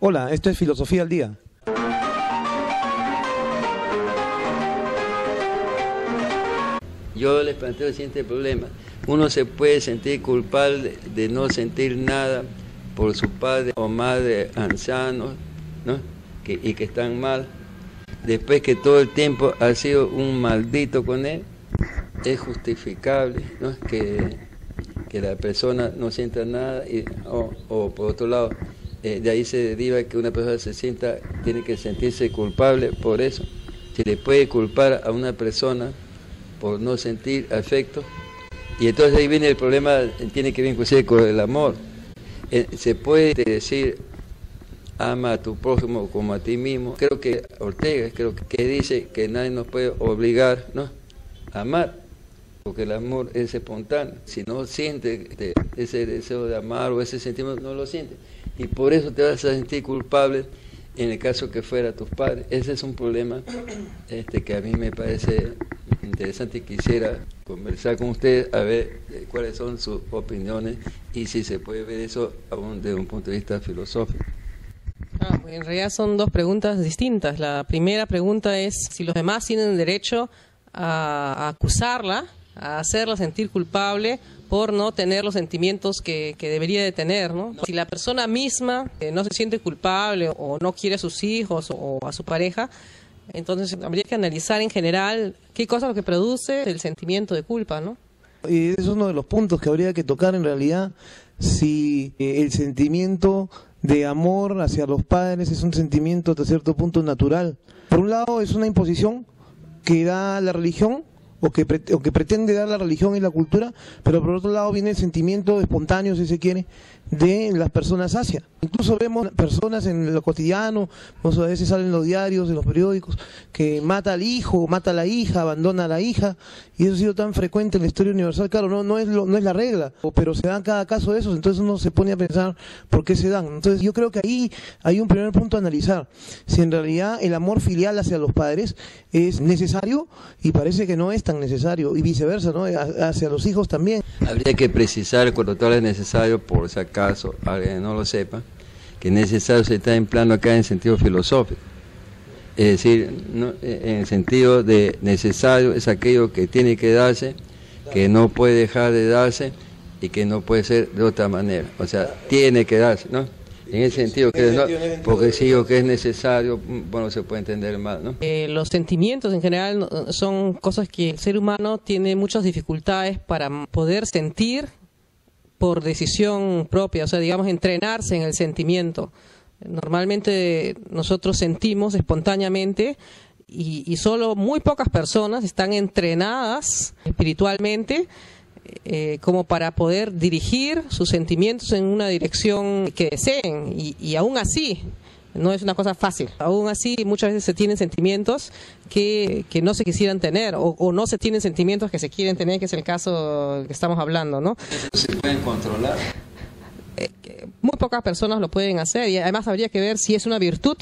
Hola, esto es Filosofía al Día. Yo les planteo el siguiente problema. Uno se puede sentir culpable de no sentir nada por su padre o madre ancianos, ¿no? y que están mal. Después que todo el tiempo ha sido un maldito con él, es justificable, ¿no? que la persona no sienta nada, o por otro lado, de ahí se deriva que una persona tiene que sentirse culpable por eso. Se le puede culpar a una persona por no sentir afecto, y entonces ahí viene el problema, tiene que ver inclusive con el amor. Se puede decir, ama a tu prójimo como a ti mismo. Creo que Ortega que dice que nadie nos puede obligar, ¿no?, a amar, porque el amor es espontáneo. Si no siente ese deseo de amar o ese sentimiento, no lo siente, y por eso te vas a sentir culpable en el caso que fuera tus padres. Ese es un problema que a mí me parece interesante y quisiera conversar con ustedes a ver cuáles son sus opiniones y si se puede ver eso aún desde un punto de vista filosófico. Pues en realidad son dos preguntas distintas. La primera pregunta es si los demás tienen derecho a acusarla, a hacerla sentir culpable por no tener los sentimientos que debería de tener, ¿no? Si la persona misma no se siente culpable o no quiere a sus hijos o a su pareja, entonces habría que analizar en general qué cosa es lo que produce el sentimiento de culpa, ¿no? Y es uno de los puntos que habría que tocar en realidad, si el sentimiento de amor hacia los padres es un sentimiento hasta cierto punto natural. Por un lado es una imposición que da la religión, o que pretende dar la religión y la cultura, pero por otro lado viene el sentimiento espontáneo, si se quiere, de las personas hacia. Incluso vemos personas en lo cotidiano, a veces salen en los diarios, en los periódicos, que mata al hijo, mata a la hija, abandona a la hija, y eso ha sido tan frecuente en la historia universal. Claro, no es la regla, pero se dan cada caso de esos, entonces uno se pone a pensar por qué se dan. Entonces yo creo que ahí hay un primer punto a analizar, si en realidad el amor filial hacia los padres es necesario, y parece que no es tan necesario, y viceversa, ¿no?, hacia los hijos también. Habría que precisar, cuando todo es necesario, por si acaso alguien no lo sepa, que necesario se está empleando acá en sentido filosófico. Es decir, no, en el sentido de necesario es aquello que tiene que darse, que no puede dejar de darse y que no puede ser de otra manera. O sea, tiene que darse, ¿no? En ese sentido, porque si digo que es necesario, bueno, se puede entender mal, ¿no? Los sentimientos en general son cosas que el ser humano tiene muchas dificultades para poder sentir por decisión propia, o sea, digamos, entrenarse en el sentimiento. Normalmente nosotros sentimos espontáneamente y solo muy pocas personas están entrenadas espiritualmente como para poder dirigir sus sentimientos en una dirección que deseen, y aún así no es una cosa fácil. Aún así muchas veces se tienen sentimientos que no se quisieran tener, o no se tienen sentimientos que se quieren tener, que es el caso que estamos hablando, ¿no? ¿Se pueden controlar? Muy pocas personas lo pueden hacer, y además habría que ver si es una virtud.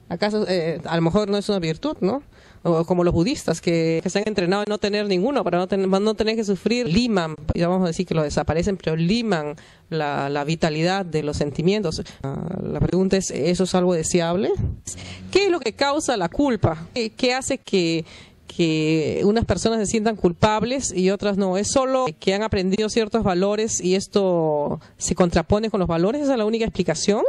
¿Acaso a lo mejor no es una virtud, no? O como los budistas que se han entrenado en no tener ninguno para no tener que sufrir, liman, vamos a decir que lo desaparecen, pero liman la vitalidad de los sentimientos. La pregunta es, ¿eso es algo deseable? ¿Qué es lo que causa la culpa? ¿Qué hace que unas personas se sientan culpables y otras no? ¿Es solo que han aprendido ciertos valores y esto se contrapone con los valores? ¿Esa es la única explicación?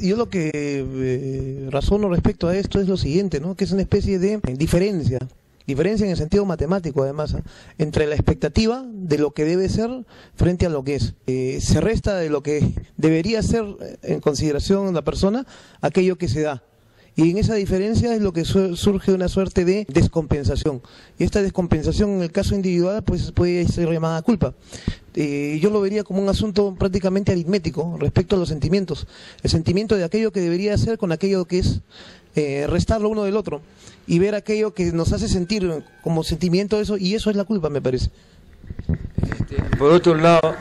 Yo lo que razono respecto a esto es lo siguiente, ¿no?, que es una especie de diferencia en el sentido matemático, además, entre la expectativa de lo que debe ser frente a lo que es. Se resta de lo que debería ser en consideración la persona aquello que se da. Y en esa diferencia es lo que surge una suerte de descompensación. Y esta descompensación, en el caso individual, pues puede ser llamada culpa. Yo lo vería como un asunto prácticamente aritmético respecto a los sentimientos. El sentimiento de aquello que debería ser con aquello que es, restarlo uno del otro. Y ver aquello que nos hace sentir como sentimiento de eso, y eso es la culpa, me parece. Por otro lado,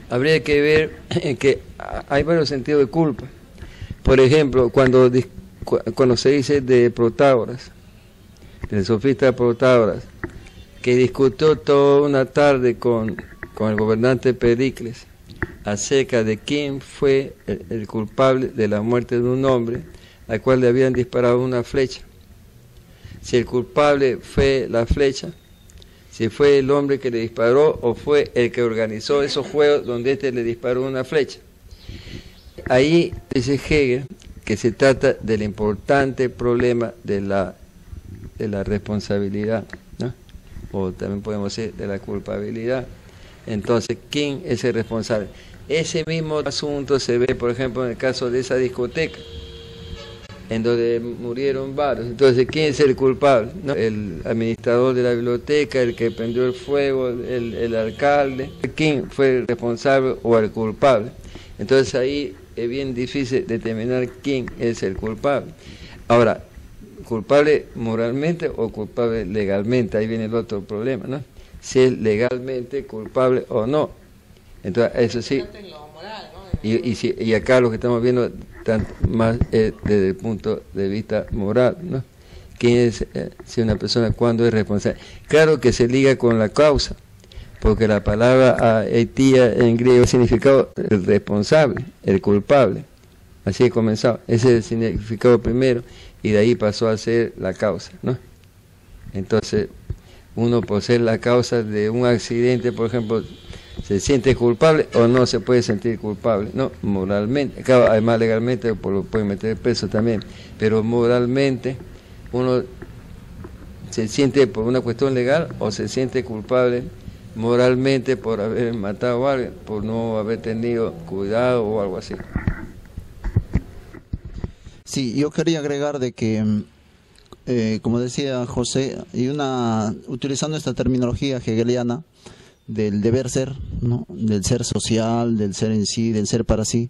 habría que ver que hay varios sentidos de culpa. Por ejemplo, cuando se dice de Protágoras, del sofista Protágoras, que discutió toda una tarde con el gobernante Pericles, acerca de quién fue el culpable de la muerte de un hombre al cual le habían disparado una flecha. Si el culpable fue la flecha, si fue el hombre que le disparó o fue el que organizó esos juegos donde éste le disparó una flecha. Ahí dice Hegel que se trata del importante problema de la responsabilidad, ¿no? O también podemos decir de la culpabilidad. Entonces, ¿quién es el responsable? Ese mismo asunto se ve, por ejemplo, en el caso de esa discoteca, en donde murieron varios. Entonces, ¿quién es el culpable? ¿No? El administrador de la biblioteca, el que prendió el fuego, el alcalde. ¿Quién fue el responsable o el culpable? Entonces, ahí es bien difícil determinar quién es el culpable. Ahora, ¿culpable moralmente o culpable legalmente? Ahí viene el otro problema, ¿no? Si es legalmente culpable o no. Entonces, eso sí. Y acá lo que estamos viendo más desde el punto de vista moral, ¿no? ¿Quién es, si una persona, cuándo es responsable? Claro que se liga con la causa, porque la palabra aitía en griego significa el responsable, el culpable. Así he comenzado. Ese es el significado primero, y de ahí pasó a ser la causa, ¿no? Entonces, uno por ser la causa de un accidente, por ejemplo, ¿se siente culpable o no se puede sentir culpable? No, moralmente. Claro, además legalmente lo pueden meter preso también, pero moralmente uno se siente por una cuestión legal o se siente culpable moralmente por haber matado a alguien, por no haber tenido cuidado o algo así. Sí, yo quería agregar de que, como decía José, utilizando esta terminología hegeliana del deber ser, ¿no? Del ser social, del ser en sí, del ser para sí,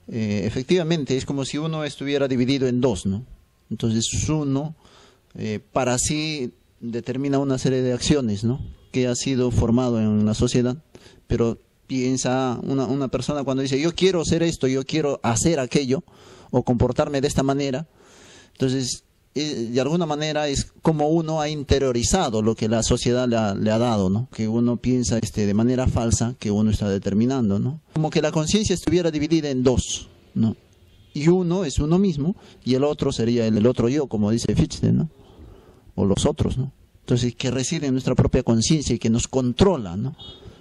efectivamente es como si uno estuviera dividido en dos, ¿no? Entonces uno para sí determina una serie de acciones, ¿no? Que ha sido formado en la sociedad, pero piensa una persona cuando dice yo quiero hacer esto, yo quiero hacer aquello o comportarme de esta manera, entonces de alguna manera es como uno ha interiorizado lo que la sociedad le ha dado, ¿no? Que uno piensa de manera falsa que uno está determinando, ¿no? Como que la conciencia estuviera dividida en dos, ¿no? Y uno es uno mismo y el otro sería el otro yo, como dice Fichte, ¿no? O los otros, ¿no? Entonces, que reside en nuestra propia conciencia y que nos controla, ¿no?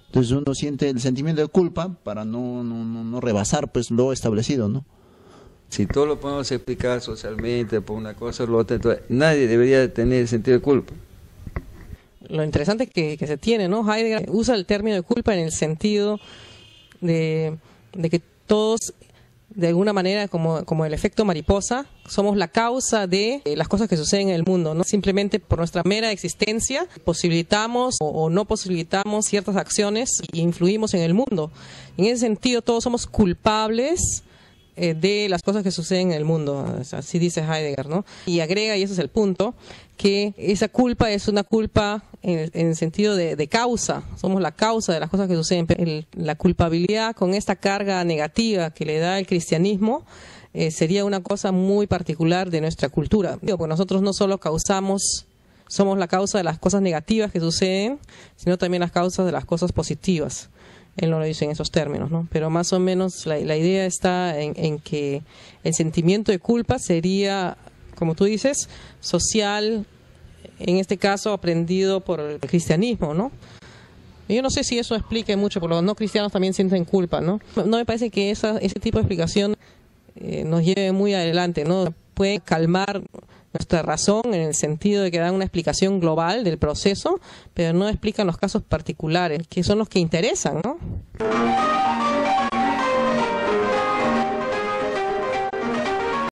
Entonces uno siente el sentimiento de culpa para no rebasar pues lo establecido, ¿no? Si todo lo podemos explicar socialmente por una cosa o la otra, entonces nadie debería tener sentido de culpa. Lo interesante que se tiene, ¿no? Heidegger usa el término de culpa en el sentido de que todos, de alguna manera, como el efecto mariposa, somos la causa de las cosas que suceden en el mundo, ¿no? Simplemente por nuestra mera existencia posibilitamos o no posibilitamos ciertas acciones e influimos en el mundo. En ese sentido, todos somos culpables de las cosas que suceden en el mundo, así dice Heidegger, ¿no? Y agrega, y ese es el punto, que esa culpa es una culpa en el sentido de causa, somos la causa de las cosas que suceden. La culpabilidad con esta carga negativa que le da el cristianismo sería una cosa muy particular de nuestra cultura. Porque nosotros no solo somos la causa de las cosas negativas que suceden, sino también las causas de las cosas positivas. Él no lo dice en esos términos, ¿no? Pero más o menos la idea está en que el sentimiento de culpa sería, como tú dices, social, en este caso aprendido por el cristianismo, ¿no? Y yo no sé si eso explique mucho, porque los no cristianos también sienten culpa, ¿no? No me parece que ese tipo de explicación nos lleve muy adelante, ¿no? Puede calmar nuestra razón en el sentido de que dan una explicación global del proceso, pero no explican los casos particulares, que son los que interesan, ¿no?